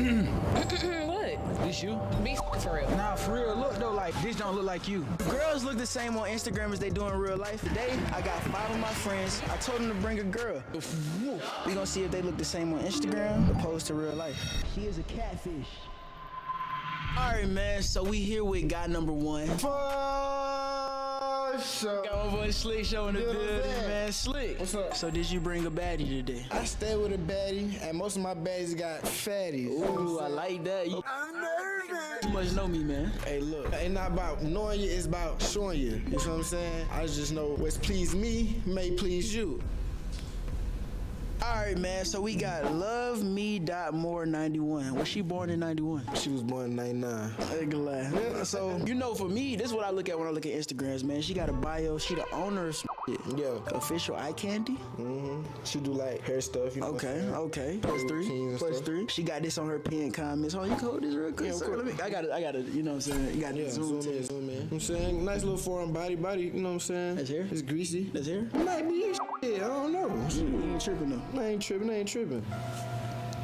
What? This you? Be for real. Nah, for real. Look though, like this don't look like you. Girls look the same on Instagram as they do in real life. Today, I got 5 of my friends. I told them to bring a girl. We gonna see if they look the same on Instagram opposed to real life. She is a catfish. All right, man. So we here with guy number 1. Sure. Got my boy Slick showing the building, man. Slick. What's up? So did you bring a baddie today? I stay with a baddie, and most of my baddies got fatties. Ooh, I like that. I'm nervous. You must know me, man. Hey, look, it's not about knowing you, it's about showing you. You know what I'm saying? I just know what's pleased me may please you. All right, man. So we got LoveMe.More91. Was she born in 91? She was born in 99. Yeah, so, you know, for me, this is what I look at when I look at Instagrams, man. She got a bio. She the owner of some shit. Yeah. Official eye candy. She do like hair stuff. You know Okay. Plus routines and 3. stuff. She got this on her pinned comments. Oh, you can hold this real quick, Yeah, of sir? course. I got it. You know what I'm saying? You got Yeah, to zoom in. You know what I'm saying? Nice little foreign body, you know what I'm saying? That's hair? It's greasy. That's hair? Might be shit, I don't know. You ain't tripping though. I ain't tripping.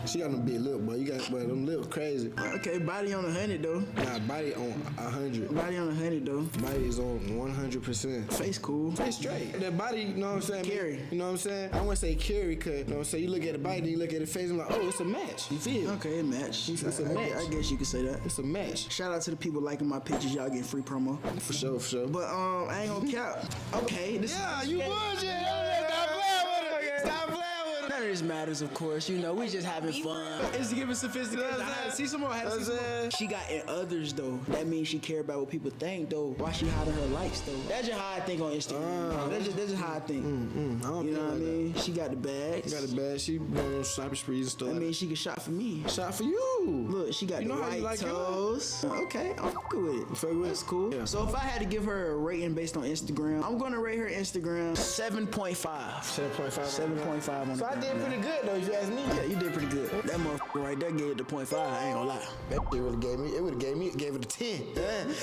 She got them big lip, boy. You got, boy, them lips crazy. Okay, body on 100 though. Nah, body on 100. Body on 100 though. Body is on 100%. Face cool. Face straight. That body, you know what I'm saying? Carry. You know what I'm saying? I wouldn't say carry, cause, you know what I'm saying? You look at the body, then you look at the face, and like, oh, it's a match. You feel? Okay, it match. It's a match. I guess you could say that. It's a match. Shout out to the people liking my pictures. Y'all getting free promo. For sure. But I ain't gonna cap. Okay, this You bullshit. Stop playing with it. Stop playing with it. none of this matters, of course. You know, we just having fun. It's giving sophisticated. I had to see some more. She got in others though. That means she care about what people think though. Why she hiding her likes though? That's just how I think on Instagram. That's just how I think. I don't You know what I like mean? She got the bags. that. Got a bad. She going on shopping sprees and stuff. I mean, she can shop for me. shot for you. Look, she got You the know how you white like toes. Okay, I'm fucking with it. fuck with it? That's cool. Yeah. So if I had to give her a rating based on Instagram, I'm gonna rate her Instagram 7.5. 7.5. 7.5 on So I the did pretty good though, if you ask me. Yeah, you did pretty good. That motherfucker right there gave it the 0.5. I ain't gonna lie. That shit would have gave it a 10.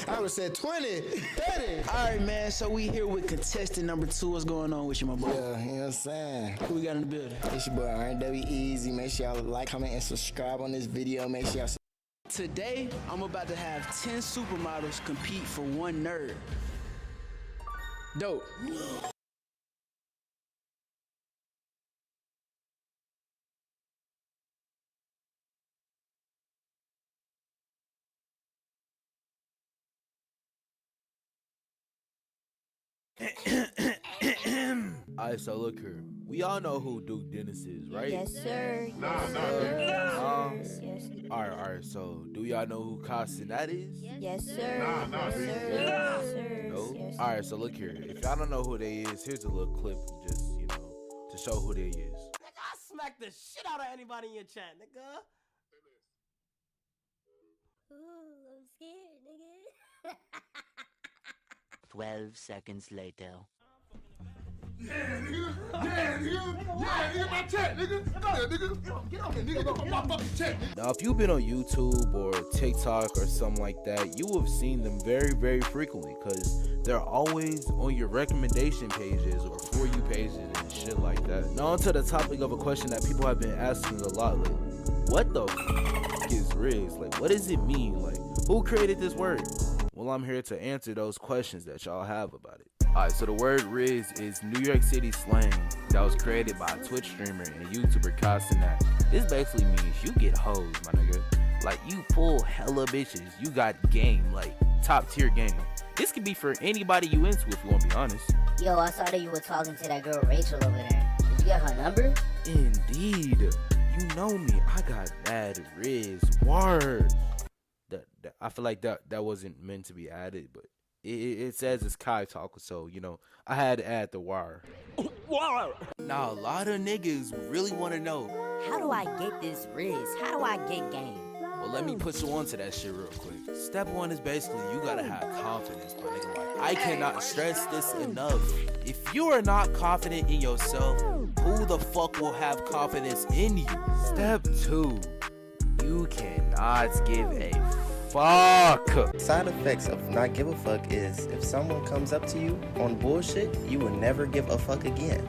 I would have said 20, 30. All right, man. So we here with contestant number 2. What's going on with you, my boy? Yeah, you know what I'm saying? Who we got in the building? It's your boy RW Easy. Make sure y'all like, comment, and subscribe on this video. Make sure y'all. Today, I'm about to have 10 supermodels compete for one nerd. Dope. Alright, so look here. We all know who Duke Dennis is, right? Yes, sir. Alright, so do y'all know who Castanet is? Yes, sir. Yes, sir. Yes, sir. No? Yes, sir. Alright, so look here. If y'all don't know who they is, here's a little clip just, to show who they is. Nigga, I smack the shit out of anybody in your chat, nigga. Ooh, I'm scared, nigga. 12 seconds later. Now, if you've been on YouTube or TikTok or something like that, you have seen them very, very frequently because they're always on your recommendation pages or For You pages and shit like that. Now, onto the topic of a question that people have been asking a lot lately. What the f is Rizz? Like, what does it mean? Like, who created this word? Well, I'm here to answer those questions that y'all have about it. Alright, so the word Rizz is New York City slang that was created by a Twitch streamer and YouTuber Castanet. This basically means you get hoes, my nigga. Like, you pull hella bitches. You got game, like top tier game. This could be for anybody you into if you want to be honest. Yo, I saw that you were talking to that girl Rachel over there. Did you get her number? Indeed. You know me. I got mad Rizz. Word. I feel like that wasn't meant to be added, but it says it's Kai Talk, so I had to add the wire. Now a lot of niggas really want to know, How do I get this Rizz? How do I get game? well, let me put you onto that shit real quick. Step one is basically you gotta have confidence, my nigga. Like, I cannot stress this enough. If you are not confident in yourself, who the fuck will have confidence in you? Step two, you cannot give a fuck. Side effects of not give a fuck is if someone comes up to you on bullshit, you will never give a fuck again.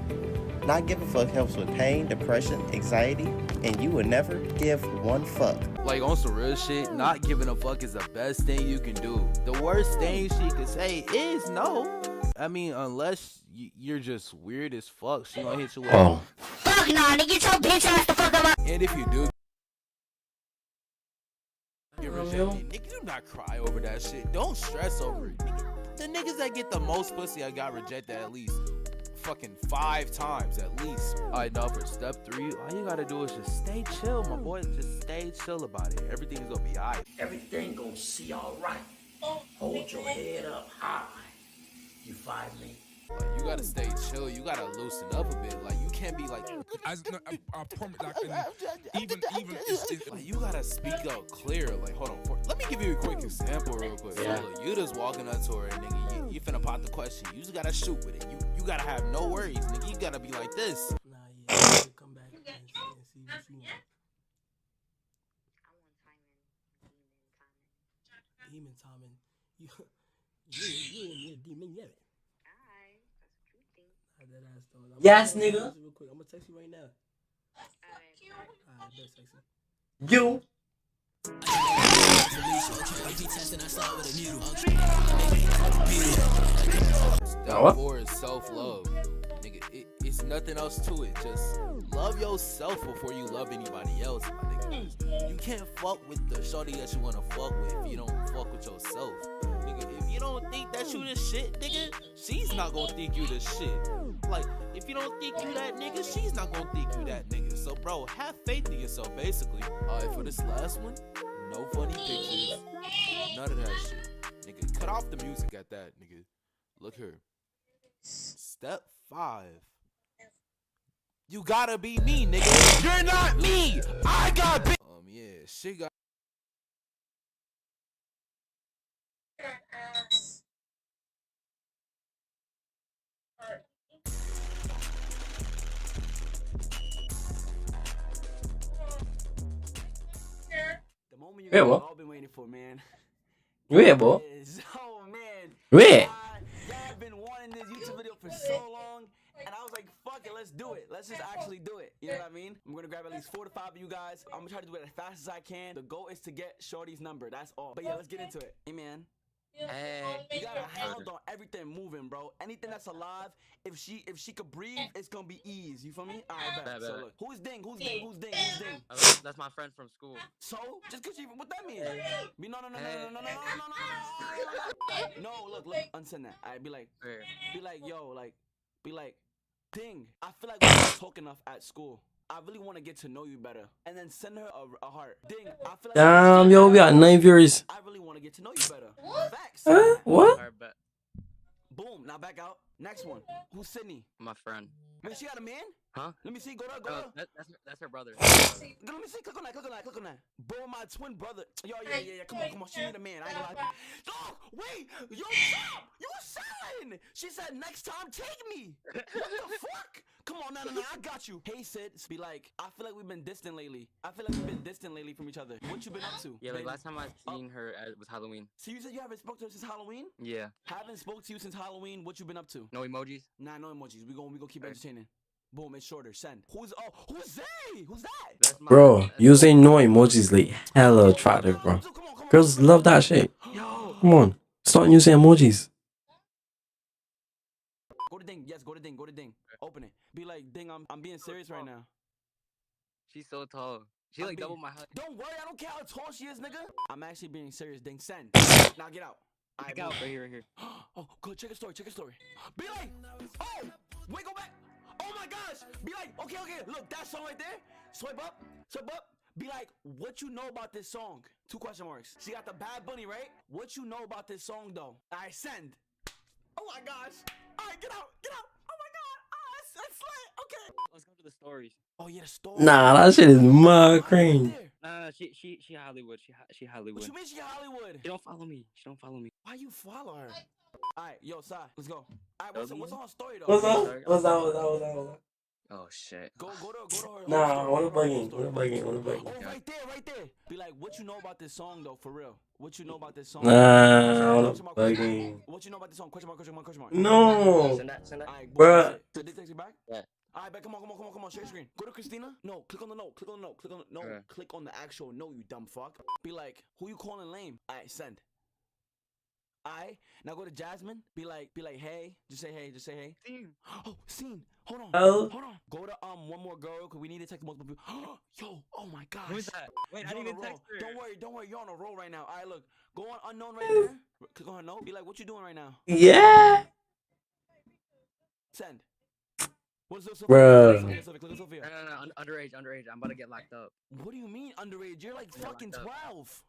Not give a fuck helps with pain, depression, anxiety, and you would never give one fuck. Like, on some real shit, not giving a fuck is the best thing you can do. The worst thing she could say is no. I mean, unless you're just weird as fuck, she gonna hit you with Fuck nah, nigga, get your bitch ass the fuck up. And if you do get rejected, nigga, do not cry over that shit. Don't stress over it. Nigga, the niggas that get the most pussy, I got rejected at least fucking 5 times at least. Alright, now for step 3, all you gotta do is just stay chill, my boy. Just stay chill about it. Everything's gonna be alright. Everything gonna see alright. Hold your head up high. You find me? Like, you gotta stay chill. You gotta loosen up a bit. Like, you can't be like, I promise, like, even it's like, you gotta speak out clear. Like, hold on, let me give you a quick example real quick. Yeah. So, look, you just walking up to her, and nigga, you finna pop the question. You just gotta shoot with it. You gotta have no worries, nigga. You gotta be like this. Nah, yeah, come back and see what you want. Demon timing. You ain't a demon yet. That ass though. Yes, nigga. Real quick. I'm gonna text you right now. Alright, bet sexy. You. Step 4 is self-love. Nigga, it's nothing else to it. Just love yourself before you love anybody else, my nigga. You can't fuck with the shorty that you wanna fuck with if you don't fuck with yourself. Nigga, if you don't think that you the shit, nigga, she's not gonna think you the shit. Like, if you don't think you that nigga, she's not gonna think you that nigga. So, bro, have faith in yourself, basically. Alright, for this last one, no funny pictures, none of that shit. Nigga, cut off the music at that, nigga. Look here. Step 5. You gotta be me, nigga. You're not me. I got yeah, she got. The moment you Yeah, guys what? all been waiting for, man. Where, boy? Oh man. Where? Y'all have been wanting this YouTube video for so long, and I was like, fuck it, let's do it. Let's just actually do it. You know what I mean? I'm gonna grab at least 4 to 5 of you guys. I'm gonna try to do it as fast as I can. The goal is to get Shorty's number. That's all. But yeah, let's get into it. Hey man. Hey. You gotta handle on everything moving, bro. Anything that's alive, if she could breathe, it's gonna be ease. You feel me? Alright, bet. So look, who's Ding? Who's Ding? Who's Ding? Who's Ding? That's my friend from school. So just cause you, what that mean? Be no. No, look, unsend that. Alright, be like, yo, be like, Ding. I feel like we don't talk enough at school. I really want to get to know you better. And then send her a heart. Ding, I feel like Damn, yo, we got 9 viewers. I really want to get to know you better. Facts. Huh? What? Boom, now back out. Next one. Who's Sydney? My friend. Man, she got a man? Huh? Let me see. Go there. That's her brother. Let me see. Click on that. Bro, my twin brother. Yo, yeah. Come on. She need a man. I ain't gonna lie. Dog, wait. Yo, stop. You selling. She said, next time, take me. What the fuck? Come on, no. I got you. Hey, Sid. Be like, I feel like we've been distant lately. From each other. What you been up to? Yeah, like last time I seen her was Halloween. So you said you haven't spoke to her since Halloween? Yeah. Haven't spoke to you since Halloween. What you been up to? No emojis? Nah, no emojis. We gonna keep entertaining. Boom, it's shorter. Send. Who's Zay? Who's that? That's my Bro, using no emojis like hella attractive, bro. Come on. Girls love that shit. Yo. Come on, start using emojis. Go to Ding. Yes, go to Ding. Open it. Be like, Ding, I'm being serious right now. She's so tall. She like double my height. Don't worry, I don't care how tall she is, nigga. I'm actually being serious, Ding. Send. Now get out. Check out right here. Oh, go check a story. Be like, oh, wait, go back. Oh my gosh. Be like, okay. Look, that song right there. Swipe up. Be like, what you know about this song? 2 question marks. She got the Bad Bunny, right? What you know about this song, though? I send. Oh my gosh. All right, get out. Oh my god. It's lit. Okay. Let's go to the stories. Oh yeah, the story. Nah, that shit is mad cringe. No, she Hollywood. She Hollywood. What you mean she Hollywood? She don't follow me. Why you follow her? Alright, yo, Sai, let's go. Alright, what's on her story though? What's that? Oh shit. Go to her. Nah, I wanna play game. Oh, right there. Be like, what you know about this song though, for real? What you know about this song? Nah, I wanna play game. What you know about this song? Question mark. No, Alright, bruh. did they text you back? Yeah. All right, bet. Come on. Share screen. Go to Christina. No, click on the note. Click on the note. Click on the no. Okay. Click on the actual note. You dumb fuck. Be like, who you calling lame? All right, send. Alright, now go to Jasmine. Be like, hey. Just say hey. Scene. Oh, scene. Hold on. Oh. Go to one more girl, cause we need to text multiple people. Yo, oh my gosh. Who's that? Wait, I You're didn't on a even roll. text her. Don't worry. You're on a roll right now. Alright, look. Go on unknown right there. Click on her note. Be like, what you doing right now? Yeah. Send. What's Sophia? Bruh. Click on Sophia. No, underage. I'm about to get locked up. What do you mean underage? You're like fucking 12.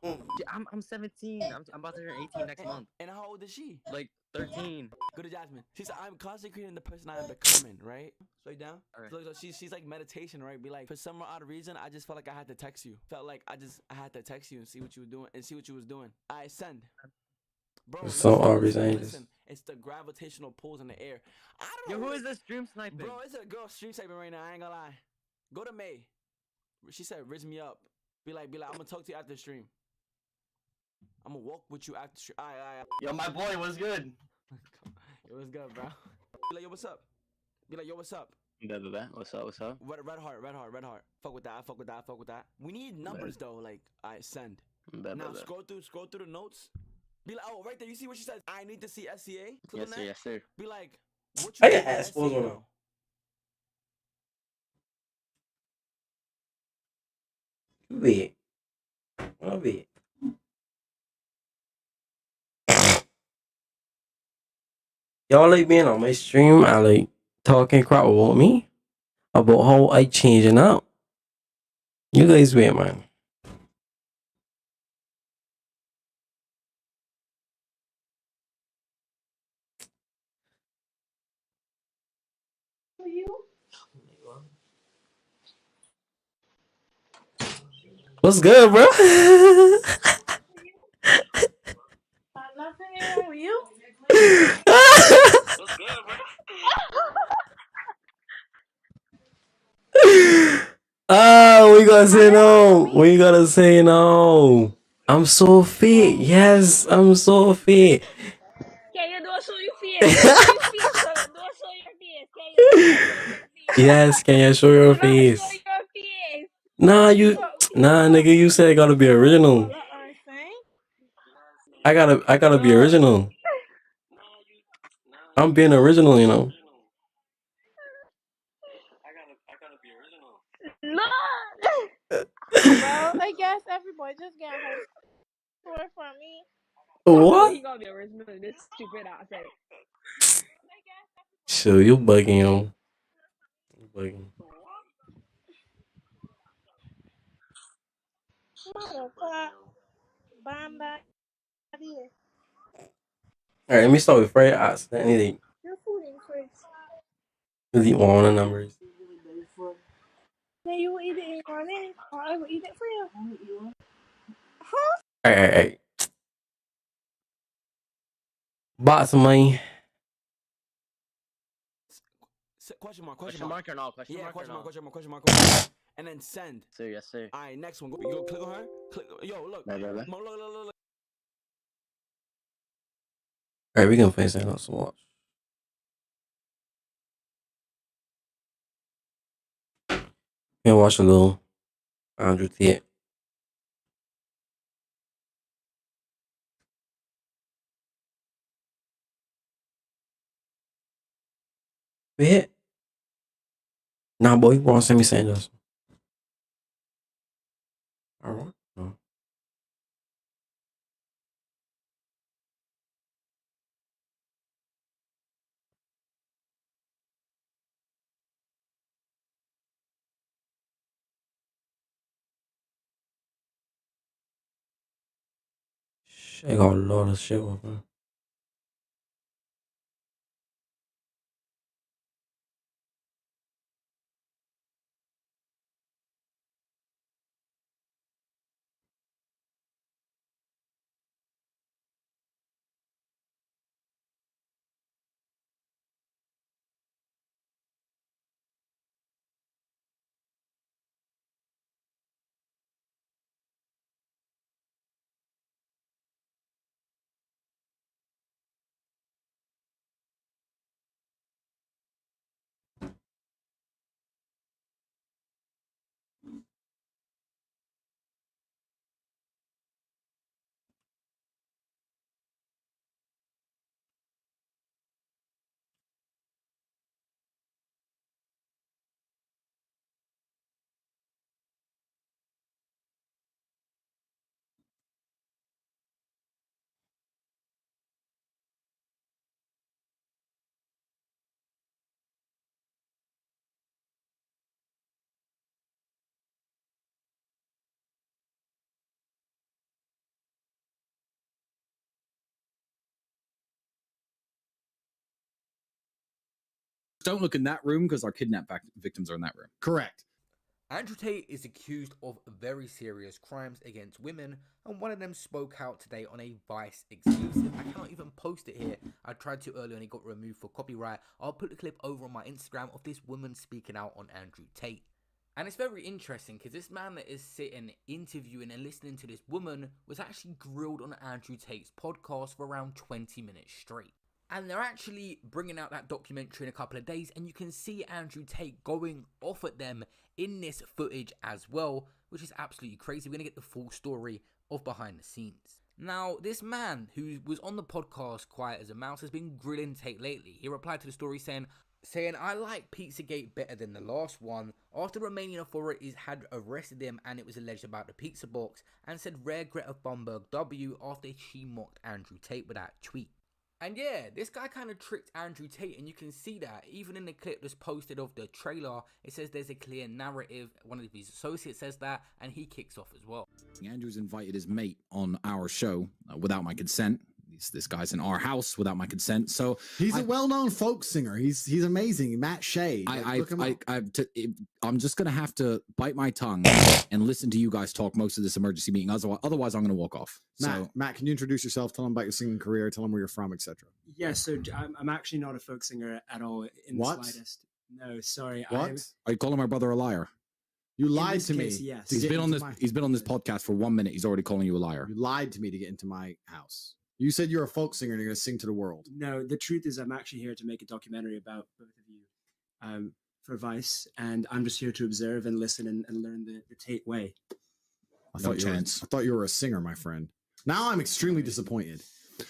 I'm 17. I'm about to turn 18 next month. And how old is she? Like 13. Go to Jasmine. She said, I'm constantly creating the person I am becoming, right? Slow down. Alright. So she's like meditation, right? Be like, for some odd reason, I just felt like I had to text you. Felt like I had to text you and see what you were doing and see what you was doing. I send. Bro, For some odd reason, I just- listen. It's the gravitational pulls in the air. I Yo, don't know. who is this stream sniping? Bro, it's a girl stream sniping right now. I ain't gonna lie. Go to May. She said, "Rizz me up." Be like, I'm gonna talk to you after the stream. I'm gonna walk with you after the stream. Alright. Yo, my boy, what's good? Yo, what's good, bro? Be like, yo, what's up? Be like, yo, what's up? What's up? Red heart. Fuck with that. We need numbers though. Like, I send. Now scroll through the notes. Be like, oh, right there. You see what she says? I need to see SCA. Click on that. Yes, sir. Be like, what I you got doing ass SCA balls on though? Wait. Oh, wait. Y'all like being on my stream? I like talking crap about me, about how I changing up. You guys wait, man. What's good, bro? Nothing with you. Oh, we gotta say no. We gotta say no. I'm so fit. Yes, I'm so fit. Can you do a show your face? Show your face. Do a show your face. Can you do a show your face? Yes, can you show your Do not face? show your face. Nah, nigga, you said it gotta be original. What are saying? I gotta be original. I'm being original, you know. No. Well, I guess everybody just get her story from me. What? He gonna be original in this stupid ass. Sure, you bugging, yo. You bugging. Motherfucker. Bamba. Alright, let me start with Fred. I accidentally Your food in fridge. delete one of the numbers. Then you will eat it in the morning, or I will eat it for you. Alright. Bought some money. Question mark. Question mark or no? Question mark. And then send. Sir, yes, sir. All right, next one. You go click on her. Yo, look. Look. Look. Alright, we can play something else to watch. We can watch a little Andrew Tate. We hit. Nah, boy, you want to send me something else. Alright. I got a lot of shit open. Don't look in that room because our victims are in that room. Correct. Andrew Tate is accused of very serious crimes against women, and one of them spoke out today on a Vice exclusive. I cannot even post it here. I tried to earlier and it got removed for copyright. I'll put the clip over on my Instagram of this woman speaking out on Andrew Tate. And it's very interesting because this man that is sitting, interviewing and listening to this woman was actually grilled on Andrew Tate's podcast for around 20 minutes straight. And they're actually bringing out that documentary in a couple of days, and you can see Andrew Tate going off at them in this footage as well, which is absolutely crazy. We're going to get the full story of behind the scenes. Now, this man who was on the podcast Quiet as a Mouse has been grilling Tate lately. He replied to the story saying, I like Pizzagate better than the last one, after Romanian authorities had arrested him and it was alleged about the pizza box, and said rare Greta Thunberg W after she mocked Andrew Tate with that tweet. And yeah, this guy kind of tricked Andrew Tate, and you can see that even in the clip that's posted of the trailer, it says there's a clear narrative. One of his associates says that, and he kicks off as well. Andrew's invited his mate on our show without my consent. This guy's in our house without my consent. So he's a well-known folk singer. He's amazing. Matt Shea. I'm just gonna have to bite my tongue and listen to you guys talk most of this emergency meeting. Otherwise, I'm gonna walk off. Matt, can you introduce yourself? Tell them about your singing career. Tell them where you're from, etc. Yeah, so I'm actually not a folk singer at all in the slightest. No, sorry. What? Are you calling my brother a liar? You lied to me. Yes. He's been on this podcast for 1 minute. He's already calling you a liar. You lied to me to get into my house. You said you're a folk singer and you're going to sing to the world. No, the truth is I'm actually here to make a documentary about both of you for Vice, and I'm just here to observe and listen and learn the Tate way. I thought you were a singer, my friend. Now I'm extremely disappointed.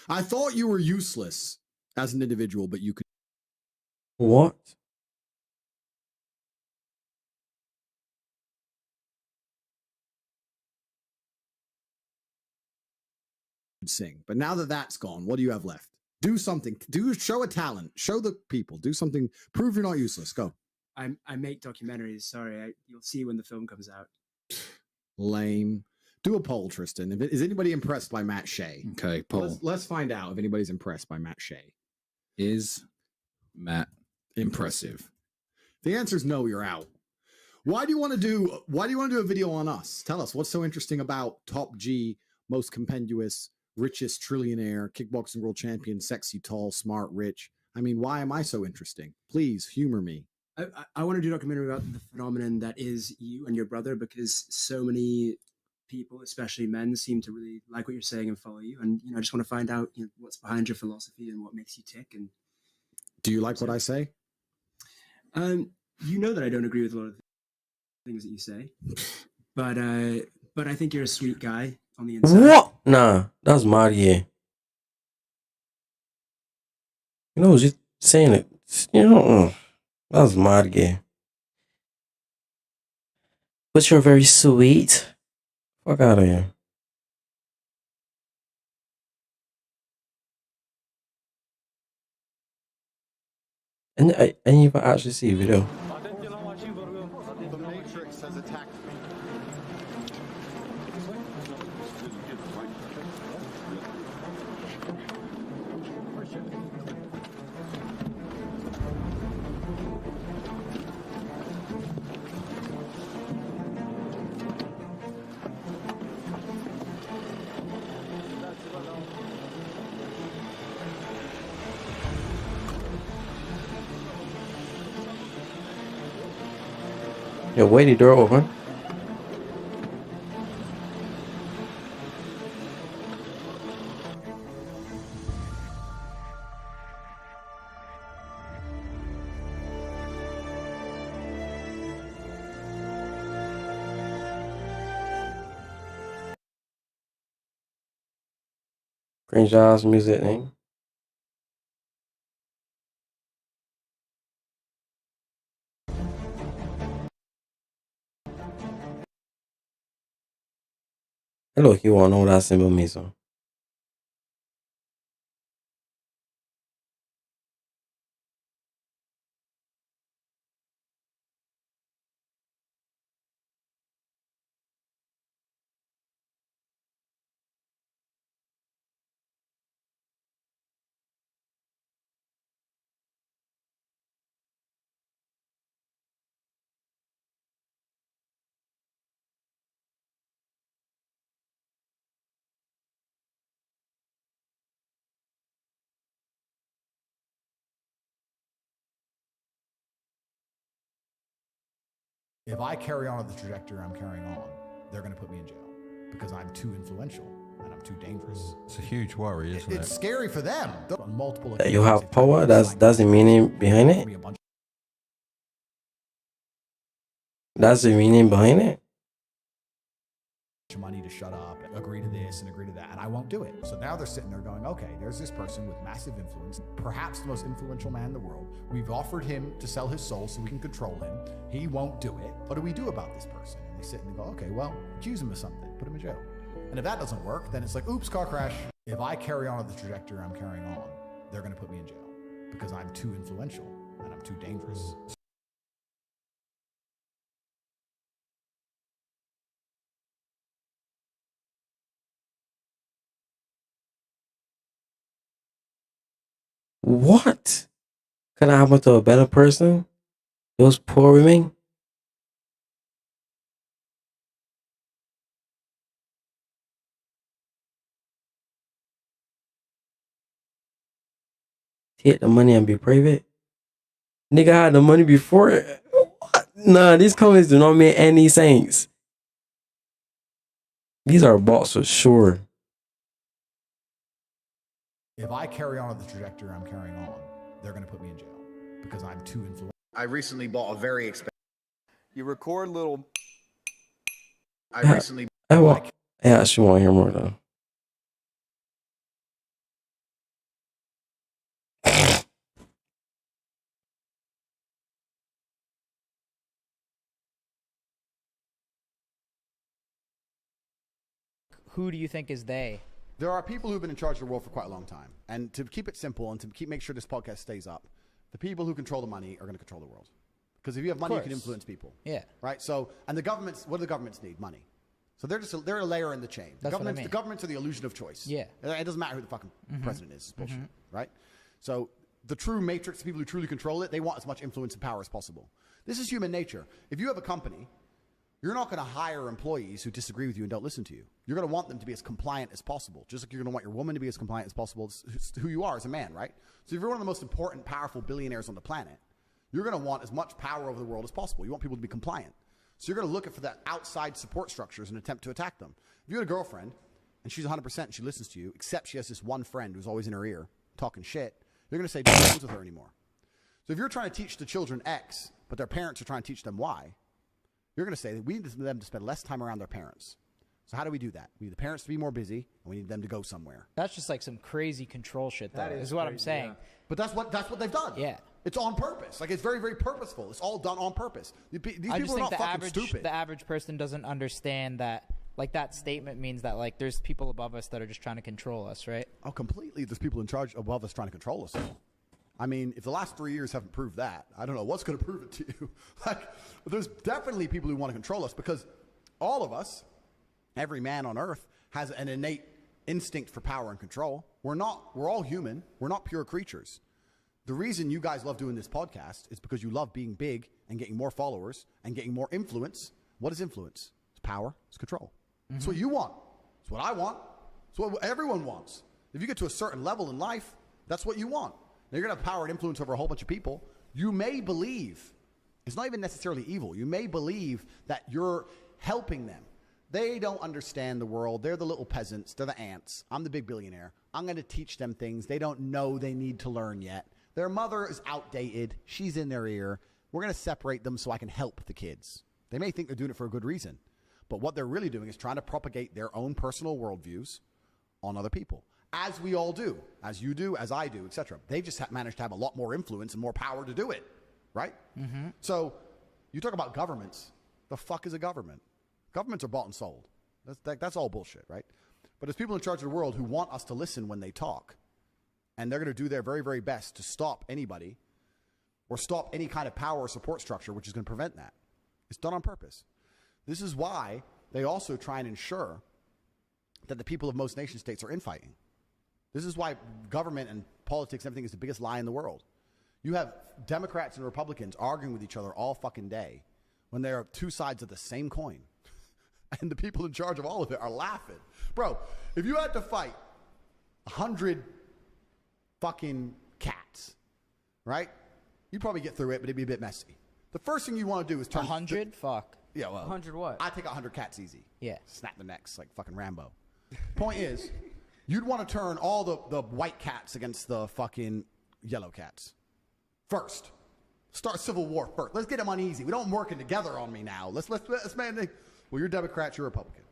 I thought you were useless as an individual, but you could. What? Sing. But now that that's gone, what do you have left? Do something. Show a talent. Show the people. Do something. Prove you're not useless. Go. I make documentaries. Sorry, you'll see when the film comes out. Lame. Do a poll, Tristan. Is anybody impressed by Matt Shea? Okay, poll. Let's find out if anybody's impressed by Matt Shea. Is Matt impressive? The answer is no. You're out. Why do you want to do a video on us? Tell us what's so interesting about Top G, most compendious, richest trillionaire, kickboxing world champion, sexy, tall, smart, rich. I mean, why am I so interesting? Please humor me. I want to do a documentary about the phenomenon that is you and your brother, because so many people, especially men, seem to really like what you're saying and follow you. And I just want to find out what's behind your philosophy and what makes you tick. And do you like what I say? You know that I don't agree with a lot of things that you say, but I think you're a sweet guy on the inside. What? Nah, that's Mario. Just saying it. That's Mario. But you're very sweet. Fuck out of here. And I didn't even actually see a video. The Matrix has attacked me. Yeah, wait the door open. Cringe ass music name. Look, you wanna know what that symbol means, so. If I carry on the trajectory I'm carrying on, they're going to put me in jail because I'm too influential and I'm too dangerous. It's a huge worry, isn't it? It's scary for them. On multiple That you have power. That's the meaning behind it. That's the meaning behind it. Money to shut up, agree to this and agree to that, and I won't do it. So now they're sitting there going, okay, there's this person with massive influence, perhaps the most influential man in the world. We've offered him to sell his soul so we can control him. He won't do it. What do we do about this person? And they sit and go, okay, well, accuse him of something, put him in jail. And if that doesn't work, then it's like, oops, car crash. If I carry on the trajectory I'm carrying on, they're going to put me in jail because I'm too influential and I'm too dangerous. What could happen to a better person? Those poor women? Take the money and be private? Nigga had the money before. What? Nah, these comments do not make any sense. These are bots for sure. If I carry on the trajectory I'm carrying on, they're going to put me in jail because I'm too influential. I recently bought a very expensive. You record little. I recently. I actually want to hear more though. Who do you think is they? There are people who've been in charge of the world for quite a long time. And to keep it simple and to make sure this podcast stays up, the people who control the money are going to control the world. Because if you have money, you can influence people. Yeah. Right? So, and the governments, what do the governments need? Money. So they're a layer in the chain. That's what I mean. The governments are the illusion of choice. Yeah. It doesn't matter who the fucking president is. It's bullshit. Right? So the true matrix, the people who truly control it, they want as much influence and power as possible. This is human nature. If you have a company, you're not going to hire employees who disagree with you and don't listen to you. You're going to want them to be as compliant as possible, just like you're going to want your woman to be as compliant as possible. It's who you are as a man, right? So if you're one of the most important, powerful billionaires on the planet, you're going to want as much power over the world as possible. You want people to be compliant. So you're going to look for that outside support structures and attempt to attack them. If you had a girlfriend and she's 100% and she listens to you, except she has this one friend who's always in her ear talking shit, you're going to say, don't be friends with her anymore. So if you're trying to teach the children X, but their parents are trying to teach them Y, you're going to say that we need them to spend less time around their parents. So how do we do that? We need the parents to be more busy, and we need them to go somewhere. That's just like some crazy control shit, though, is what I'm saying. Yeah. But that's what they've done. Yeah. It's on purpose. Like, it's very, very purposeful. It's all done on purpose. These I people just are think not fucking stupid. the average person doesn't understand that, like, that statement means that, like, there's people above us that are just trying to control us, right? Oh, completely. There's people in charge above us trying to control us. I mean, if the last 3 years haven't proved that, I don't know what's going to prove it to you. Like, there's definitely people who want to control us because all of us, every man on earth, has an innate instinct for power and control. We're all human. We're not pure creatures. The reason you guys love doing this podcast is because you love being big and getting more followers and getting more influence. What is influence? It's power. It's control. It's what you want. It's what I want. It's what everyone wants. If you get to a certain level in life, that's what you want. Now, you're going to have power and influence over a whole bunch of people. You may believe, it's not even necessarily evil. You may believe that you're helping them. They don't understand the world. They're the little peasants. They're the ants. I'm the big billionaire. I'm going to teach them things they don't know they need to learn yet. Their mother is outdated. She's in their ear. We're going to separate them so I can help the kids. They may think they're doing it for a good reason. But what they're really doing is trying to propagate their own personal worldviews on other people. As we all do, as you do, as I do, etc. They just managed to have a lot more influence and more power to do it, right? So you talk about governments. The fuck is a government? Governments are bought and sold. That's all bullshit, right? But there's people in charge of the world who want us to listen when they talk. And they're going to do their very, very best to stop anybody or stop any kind of power or support structure which is going to prevent that. It's done on purpose. This is why they also try and ensure that the people of most nation states are infighting. This is why government and politics and everything is the biggest lie in the world. You have Democrats and Republicans arguing with each other all fucking day when they are two sides of the same coin. And the people in charge of all of it are laughing. Bro, if you had to fight 100 fucking cats, right? You'd probably get through it, but it'd be a bit messy. The first thing you want to do is turn 100. Fuck. Yeah, well, 100 what? I take 100 cats easy. Yeah. Snap the necks like fucking Rambo. Point is, you'd want to turn all the white cats against the fucking yellow cats. First. Start civil war first. Let's get them uneasy. We don't working together on me now. Let's man. Well, you're Democrat, you're Republican.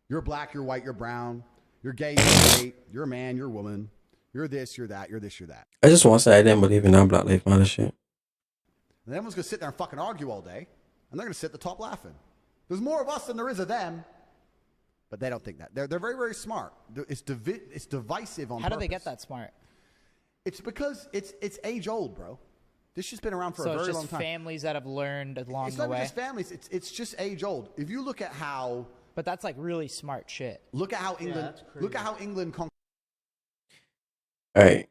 You're black, you're white, you're brown. You're gay, you're straight. You're a man, you're a woman. You're this, you're that. You're this, you're that. I just want to say I didn't believe in that Black Lives Matter shit. And everyone's gonna sit there and fucking argue all day, and they're gonna sit at the top laughing. There's more of us than there is of them. But they don't think that. They're very, very smart. It's divisive on How do purpose. they get that smart? It's because it's age old, bro. This shit's been around for So a it's very just long time. families that have learned along It's the not way. just families. It's just age old. If you look at how, But that's like really smart shit. look at how England, look at how England conquered. All right.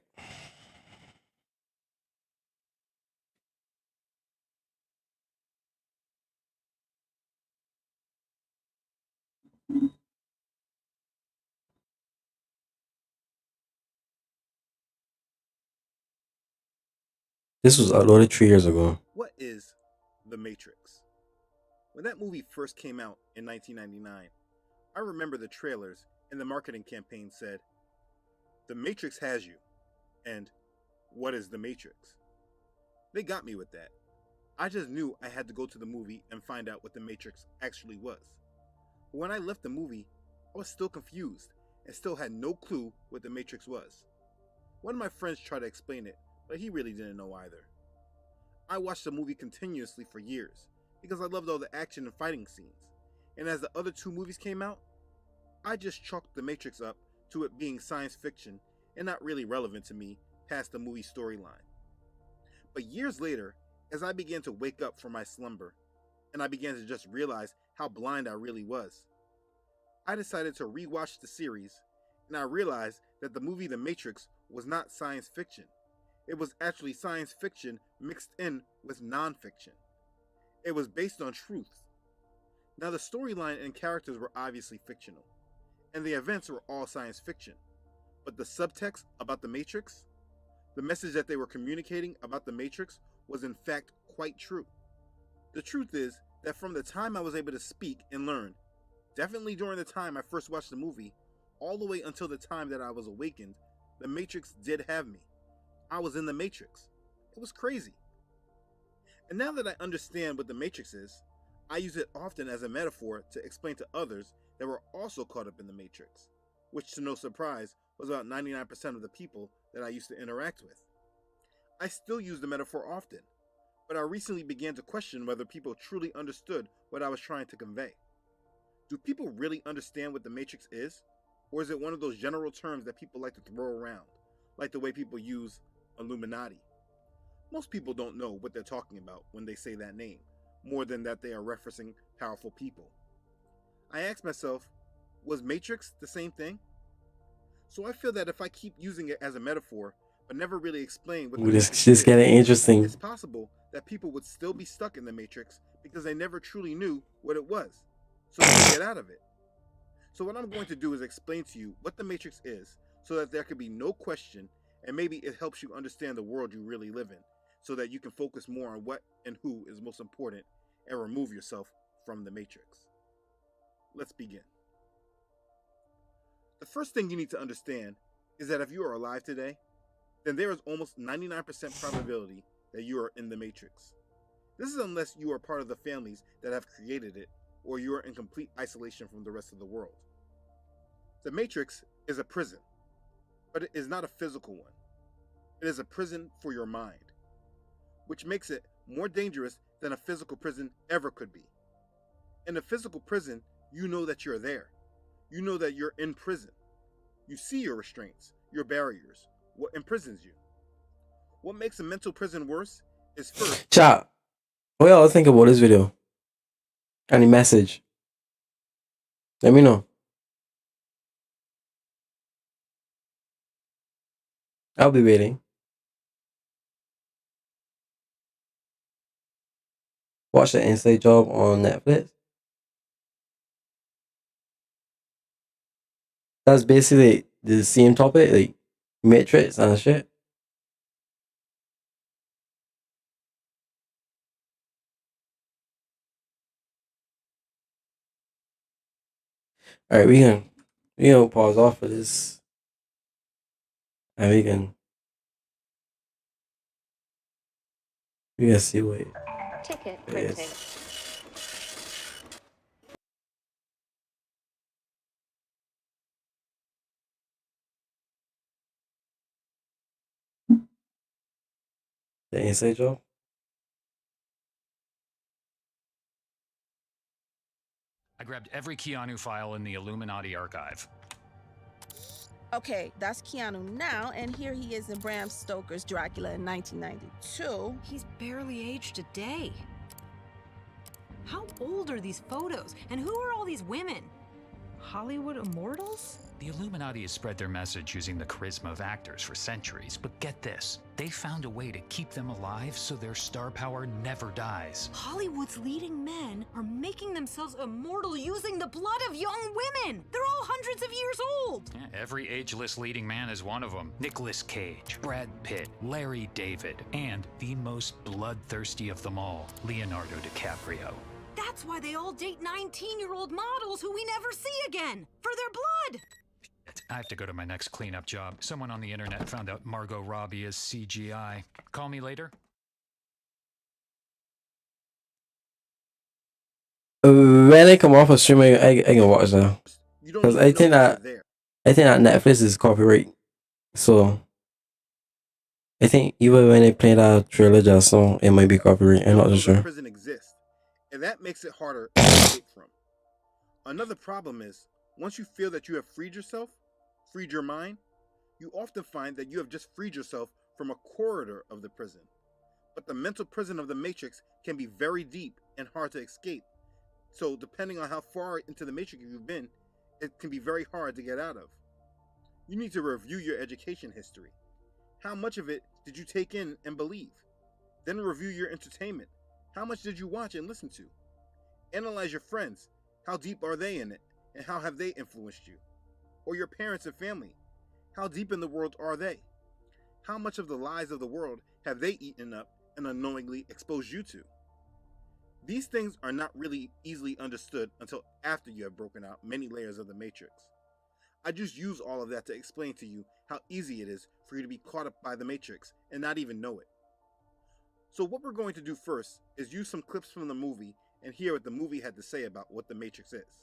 This was uploaded 3 years ago. What is The Matrix? When that movie first came out in 1999, I remember the trailers and the marketing campaign said, "The Matrix has you," and "What is The Matrix?" They got me with that. I just knew I had to go to the movie and find out what The Matrix actually was. But when I left the movie, I was still confused and still had no clue what The Matrix was. One of my friends tried to explain it, but he really didn't know either. I watched the movie continuously for years because I loved all the action and fighting scenes, and as the other two movies came out, I just chalked The Matrix up to it being science fiction and not really relevant to me past the movie storyline. But years later, as I began to wake up from my slumber, and I began to just realize how blind I really was, I decided to rewatch the series, and I realized that the movie The Matrix was not science fiction. It was actually science fiction mixed in with non-fiction. It was based on truth. Now the storyline and characters were obviously fictional, and the events were all science fiction. But the subtext about the Matrix, the message that they were communicating about the Matrix, was in fact quite true. The truth is that from the time I was able to speak and learn, definitely during the time I first watched the movie, all the way until the time that I was awakened, the Matrix did have me. I was in the Matrix. It was crazy. And now that I understand what the Matrix is, I use it often as a metaphor to explain to others that were also caught up in the Matrix, which to no surprise was about 99% of the people that I used to interact with. I still use the metaphor often, but I recently began to question whether people truly understood what I was trying to convey. Do people really understand what the Matrix is? Or is it one of those general terms that people like to throw around, like the way people use Illuminati? Most people don't know what they're talking about when they say that name, more than that they are referencing powerful people. I ask myself, was Matrix the same thing? So I feel that if I keep using it as a metaphor, but never really explain what the This Matrix is is, getting interesting. it's possible that people would still be stuck in the Matrix because they never truly knew what it was, so they could get out of it. So what I'm going to do is explain to you what the Matrix is, so that there could be no question, and maybe it helps you understand the world you really live in, so that you can focus more on what and who is most important and remove yourself from the Matrix. Let's begin. The first thing you need to understand is that if you are alive today, then there is almost 99% probability that you are in the Matrix. This is unless you are part of the families that have created it, or you are in complete isolation from the rest of the world. The Matrix is a prison, but it is not a physical one. It is a prison for your mind, which makes it more dangerous than a physical prison ever could be. In a physical prison, you know that you're there. You know that you're in prison. You see your restraints, your barriers, what imprisons you. What makes a mental prison worse is first... Chat, what y'all think about this video? Any message? Let me know. I'll be waiting. Watch the Inside Job on Netflix. That's basically the same topic, like Matrix and shit. All right, we gonna pause off for this, and we can see what Ticket it printed. is. The inside job. I grabbed every Keanu file in the Illuminati archive. Okay, that's Keanu now, and here he is in Bram Stoker's Dracula in 1992. He's barely aged a day. How old are these photos? And who are all these women? Hollywood immortals? The Illuminati has spread their message using the charisma of actors for centuries, but get this, they found a way to keep them alive so their star power never dies. Hollywood's leading men are making themselves immortal using the blood of young women. They're all hundreds of years old. Yeah, every ageless leading man is one of them. Nicolas Cage, Brad Pitt, Larry David, and the most bloodthirsty of them all, Leonardo DiCaprio. That's why they all date 19-year-old models who we never see again, for their blood. I have to go to my next cleanup job. Someone on the internet found out Margot Robbie is CGI. Call me later. When I come off of streaming, I can watch now. Because I think that Netflix is copyright. So I think even when they play that Trailer Jazz song, it might be copyright. I'm not too sure. Prison exists, and that makes it harder to escape from. Another problem is, once you feel that you have freed yourself, freed your mind, you often find that you have just freed yourself from a corridor of the prison. But the mental prison of the Matrix can be very deep and hard to escape. So depending on how far into the Matrix you've been, it can be very hard to get out of. You need to review your education history. How much of it did you take in and believe? Then review your entertainment. How much did you watch and listen to? Analyze your friends. How deep are they in it? And how have they influenced you? Or your parents and family. How deep in the world are they? How much of the lies of the world have they eaten up and unknowingly exposed you to? These things are not really easily understood until after you have broken out many layers of the Matrix. I just use all of that to explain to you how easy it is for you to be caught up by the Matrix and not even know it. So what we're going to do first is use some clips from the movie and hear what the movie had to say about what the Matrix is.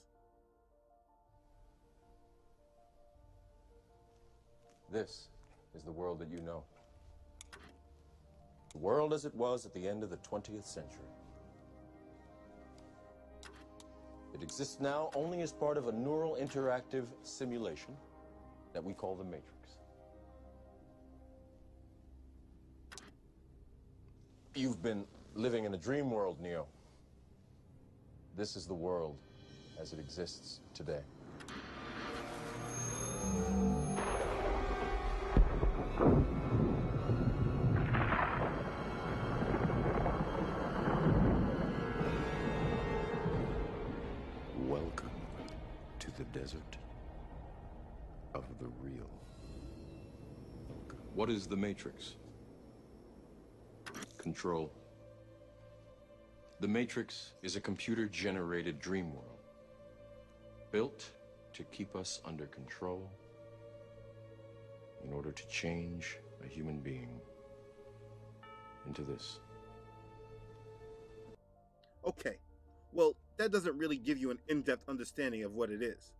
This is the world that you know. The world as it was at the end of the 20th century. It exists now only as part of a neural interactive simulation that we call the Matrix. You've been living in a dream world, Neo. This is the world as it exists today. Welcome to the desert of the real. What is the Matrix? Control. The Matrix is a computer-generated dream world, built to keep us under control in order to change a human being into this. Okay, well, that doesn't really give you an in-depth understanding of what it is,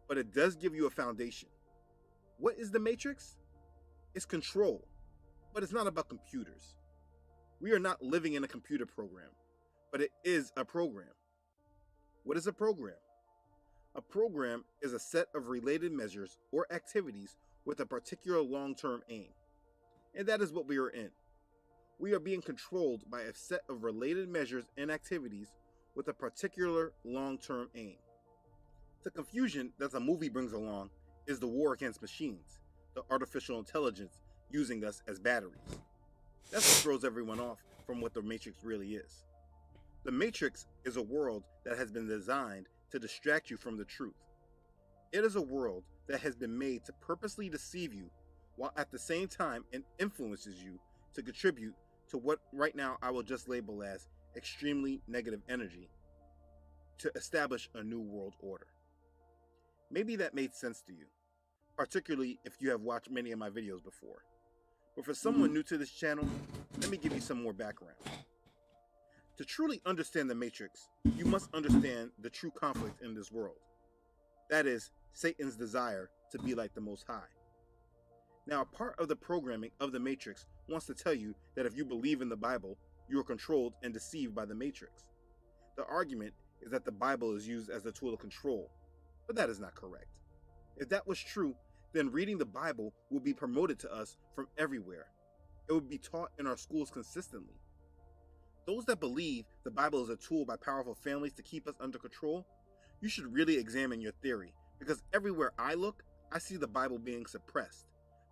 but it does give you a foundation. What is the Matrix? It's control, but it's not about computers. We are not living in a computer program, but it is a program. What is a program? A program is a set of related measures or activities with a particular long-term aim. And that is what we are in. We are being controlled by a set of related measures and activities with a particular long-term aim. The confusion that the movie brings along is the war against machines, the artificial intelligence using us as batteries. That's what throws everyone off from what the Matrix really is. The Matrix is a world that has been designed to distract you from the truth. It is a world that has been made to purposely deceive you, while at the same time it influences you to contribute to what right now I will just label as extremely negative energy to establish a new world order. Maybe that made sense to you, particularly if you have watched many of my videos before. But for someone new to this channel, let me give you some more background. To truly understand the Matrix, you must understand the true conflict in this world. That is, Satan's desire to be like the Most High. Now, a part of the programming of the Matrix wants to tell you that if you believe in the Bible, you are controlled and deceived by the Matrix. The argument is that the Bible is used as a tool of control, but that is not correct. If that was true, then reading the Bible would be promoted to us from everywhere. It would be taught in our schools consistently. Those that believe the Bible is a tool by powerful families to keep us under control, you should really examine your theory, because everywhere I look, I see the Bible being suppressed,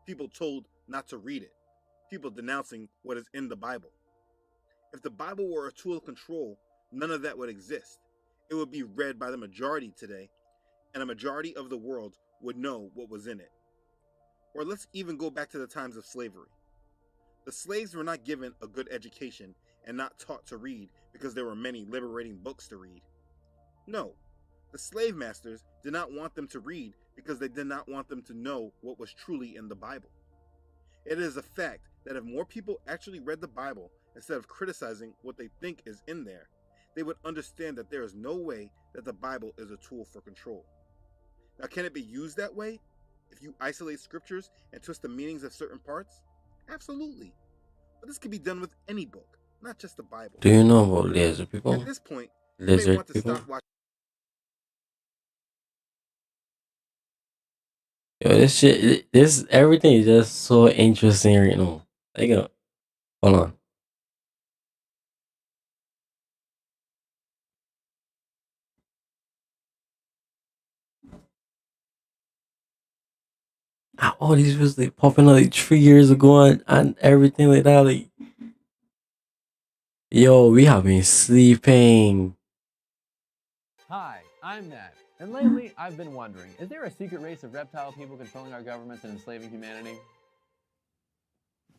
people told not to read it, people denouncing what is in the Bible. If the Bible were a tool of control, none of that would exist. It would be read by the majority today, and a majority of the world would know what was in it. Or let's even go back to the times of slavery. The slaves were not given a good education and not taught to read because there were many liberating books to read. No, the slave masters did not want them to read because they did not want them to know what was truly in the Bible. It is a fact that if more people actually read the Bible instead of criticizing what they think is in there, they would understand that there is no way that the Bible is a tool for control. Now, can it be used that way? If you isolate scriptures and twist the meanings of certain parts? Absolutely. But this can be done with any book, not just the Bible. Do you know about lizard people? At this point, you may Lizard want to people? stop watching. Yo, this shit, this everything is just so interesting right now. Hold on. All these was like popping up like 3 years ago and everything like that. Like, yo, we have been sleeping. Hi, I'm Matt, and lately I've been wondering, is there a secret race of reptile people controlling our governments and enslaving humanity?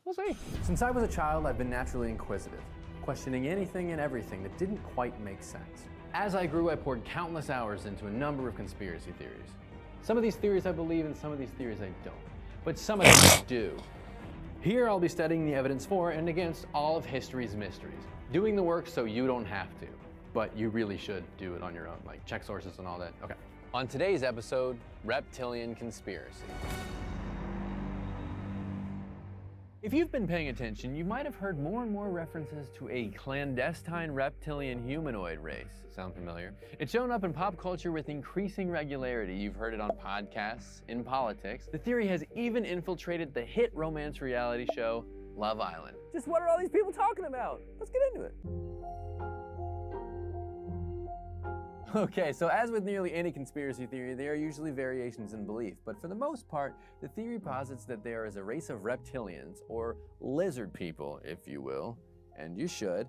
We'll see. Since I was a child, I've been naturally inquisitive, questioning anything and everything that didn't quite make sense. As I grew, I poured countless hours into a number of conspiracy theories. Some of these theories I believe, and some of these theories I don't. But some of them I do. Here I'll be studying the evidence for and against all of history's mysteries, doing the work so you don't have to. But you really should do it on your own, like check sources and all that. Okay. On today's episode, reptilian conspiracy. If you've been paying attention, you might have heard more and more references to a clandestine reptilian humanoid race. Sound familiar? It's shown up in pop culture with increasing regularity. You've heard it on podcasts, in politics. The theory has even infiltrated the hit romance reality show, Love Island. Just what are all these people talking about? Let's get into it. Okay, so as with nearly any conspiracy theory, there are usually variations in belief, but for the most part, the theory posits that there is a race of reptilians, or lizard people, if you will, and you should,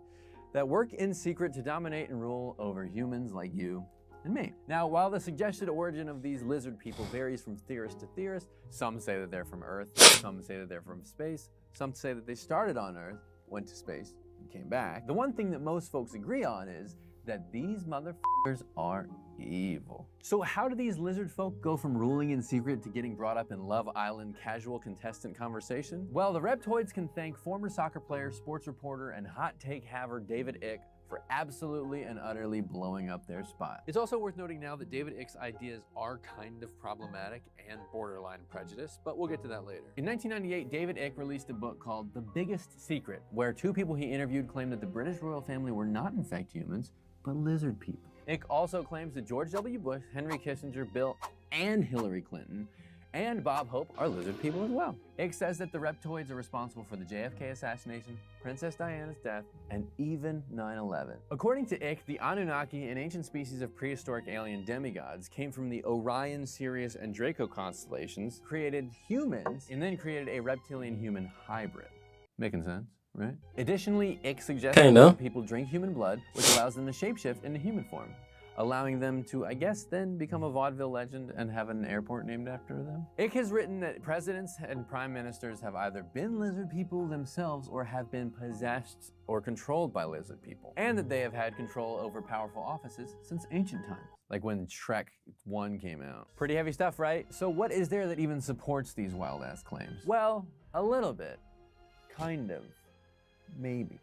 that work in secret to dominate and rule over humans like you and me. Now, while the suggested origin of these lizard people varies from theorist to theorist, some say that they're from Earth, some say that they're from space, some say that they started on Earth, went to space, and came back. The one thing that most folks agree on is that these motherfuckers are evil. So how do these lizard folk go from ruling in secret to getting brought up in Love Island casual contestant conversation? Well, the reptoids can thank former soccer player, sports reporter, and hot take haver David Icke for absolutely and utterly blowing up their spot. It's also worth noting now that David Icke's ideas are kind of problematic and borderline prejudice, but we'll get to that later. In 1998, David Icke released a book called The Biggest Secret, where two people he interviewed claimed that the British royal family were not in fact humans, but lizard people. Icke also claims that George W. Bush, Henry Kissinger, Bill, and Hillary Clinton, and Bob Hope are lizard people as well. Icke says that the reptoids are responsible for the JFK assassination, Princess Diana's death, and even 9/11. According to Icke, the Anunnaki, an ancient species of prehistoric alien demigods, came from the Orion, Sirius, and Draco constellations, created humans, and then created a reptilian-human hybrid. Making sense? Right? Additionally, Icke suggests that people drink human blood, which allows them to shapeshift into human form. allowing them to, I guess, then become a vaudeville legend and have an airport named after them. Ick has written that presidents and prime ministers have either been lizard people themselves or have been possessed or controlled by lizard people, and that they have had control over powerful offices since ancient times, like when Shrek 1 came out. Pretty heavy stuff, right? So what is there that even supports these wild-ass claims? Well, a little bit. Kind of. Maybe.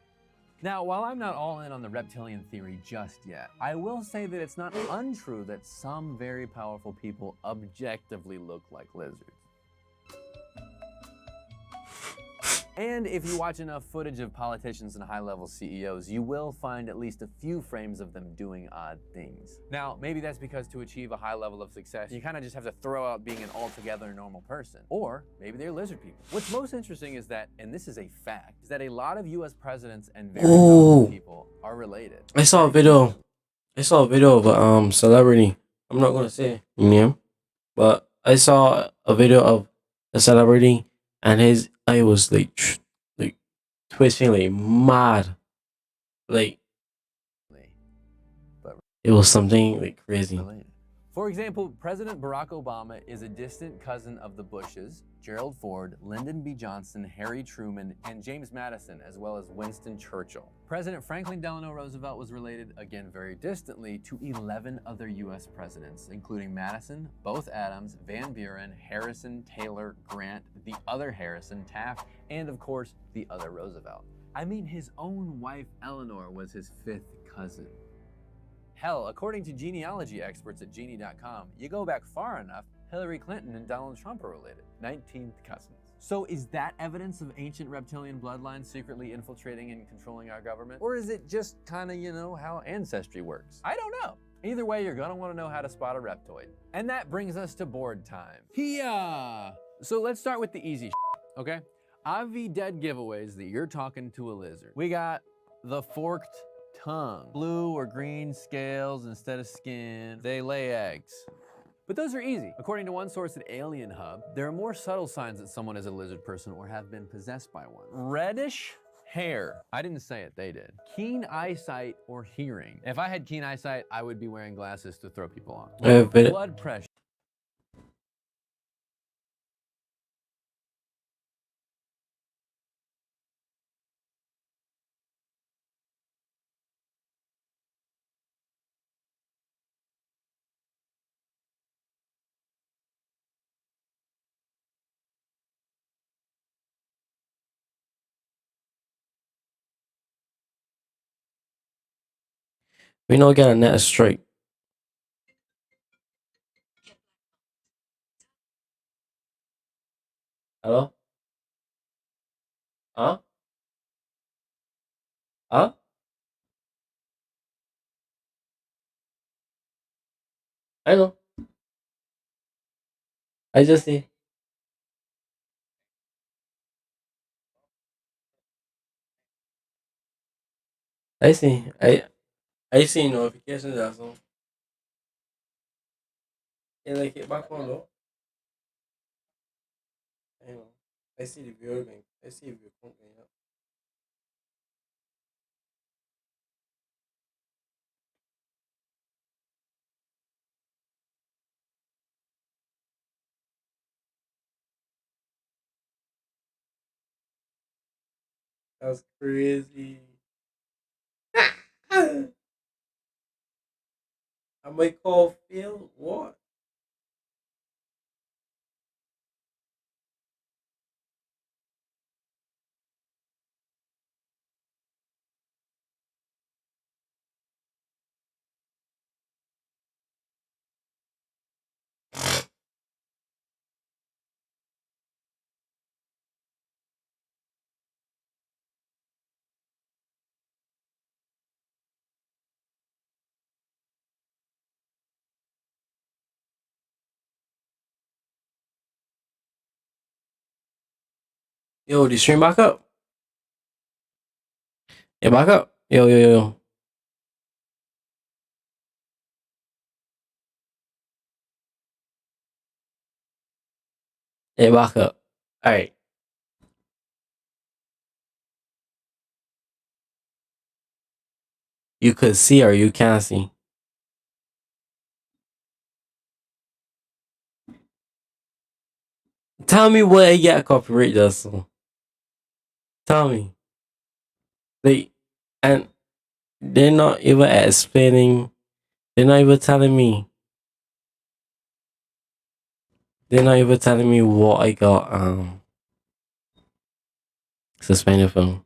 Now, while I'm not all in on the reptilian theory just yet, I will say that it's not untrue that some very powerful people objectively look like lizards. And if you watch enough footage of politicians and high-level CEOs, you will find at least a few frames of them doing odd things. Now, maybe that's because to achieve a high level of success, you kind of just have to throw out being an altogether normal person. Or maybe they're lizard people. What's most interesting is that, and this is a fact, is that a lot of US presidents and very powerful people are related. I saw a video of a celebrity. I'm not gonna say name, but I saw a video of a celebrity and his eye was like twisting like mad. Like it was something like crazy. For example, President Barack Obama is a distant cousin of the Bushes, Gerald Ford, Lyndon B. Johnson, Harry Truman, and James Madison, as well as Winston Churchill. President Franklin Delano Roosevelt was related, again very distantly, to 11 other US presidents, including Madison, both Adams, Van Buren, Harrison, Taylor, Grant, the other Harrison, Taft, and of course, the other Roosevelt. I mean, his own wife, Eleanor, was his 5th cousin. Hell, according to genealogy experts at Genie.com, you go back far enough, Hillary Clinton and Donald Trump are related. 19th cousins. So is that evidence of ancient reptilian bloodlines secretly infiltrating and controlling our government? Or is it just kind of, you know, how ancestry works? I don't know. Either way, you're gonna wanna know how to spot a reptoid. And that brings us to board time. Hiya! So let's start with the easy okay? Avi dead giveaways that you're talking to a lizard. We got the forked tongue, blue or green scales instead of skin. They lay eggs. But those are easy. According to one source at Alien Hub, there are more subtle signs that someone is a lizard person or have been possessed by one. Reddish hair. I didn't say it, they did. Keen eyesight or hearing. If I had keen eyesight, I would be wearing glasses to throw people off. Blood pressure. We know get a net straight. Hello? Huh? Huh? I know. I just see. I see. I see notifications also. Yeah, like it back on though. I know. I see the viewer going. I see the viewer going up. That's crazy. I might call Phil. What? Yo, the stream back up. Yeah, back up. Yo. Yeah, back up. All right. You could see or you can't see. Tell me what I get copyright does. So. Tell me. Like, and they're not even explaining. They're not even telling me. They're not even telling me what I got suspended from.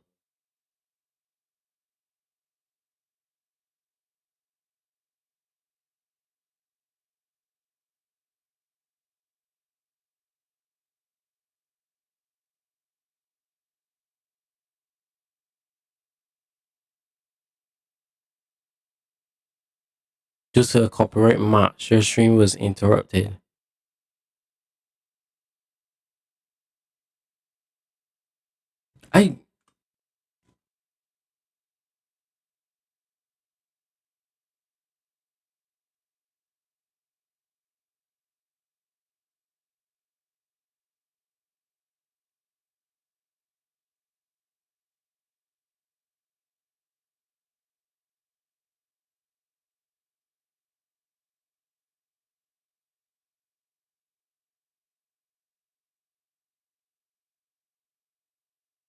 Due to a copyright match, your stream was interrupted. I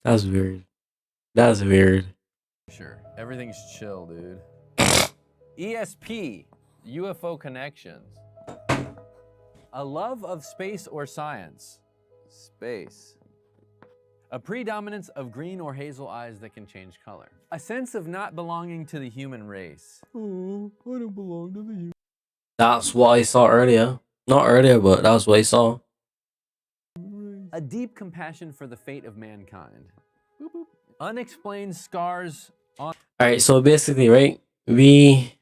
That's weird. That's weird. Sure. Everything's chill, dude. ESP, UFO connections. A love of space or science. Space. A predominance of green or hazel eyes that can change color. A sense of not belonging to the human race. Oh, I don't belong to the human. That's what I saw earlier. Not earlier, but that's what I saw. A deep compassion for the fate of mankind. Boop, boop. Unexplained scars on. Alright, so basically, right, we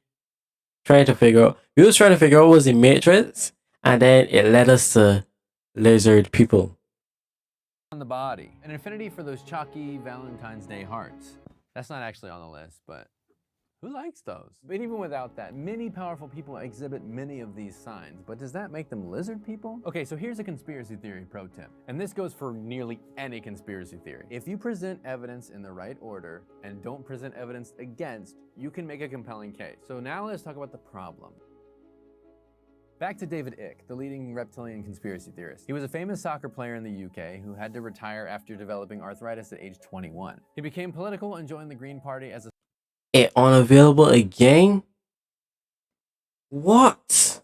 was trying to figure out what was the Matrix, and then it led us to lizard people. On the body. An affinity for those chalky Valentine's Day hearts. That's not actually on the list, but who likes those? But even without that, many powerful people exhibit many of these signs, but does that make them lizard people? Okay, so here's a conspiracy theory pro tip, and this goes for nearly any conspiracy theory. If you present evidence in the right order and don't present evidence against, you can make a compelling case. So now let's talk about the problem. Back to David Icke, the leading reptilian conspiracy theorist. He was a famous soccer player in the UK who had to retire after developing arthritis at age 21. He became political and joined the Green Party as a It unavailable again? What?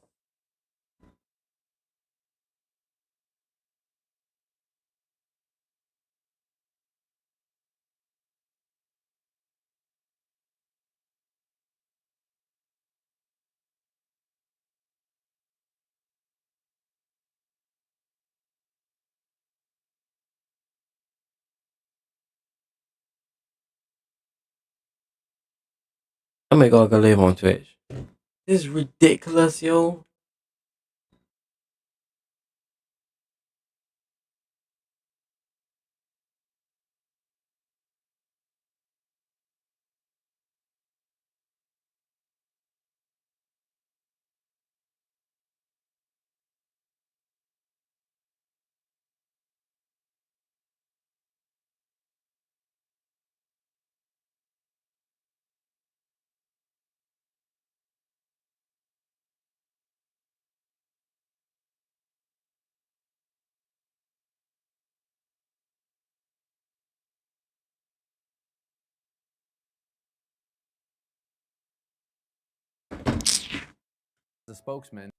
Oh my god, I gotta live on Twitch. This is ridiculous, yo. spokesman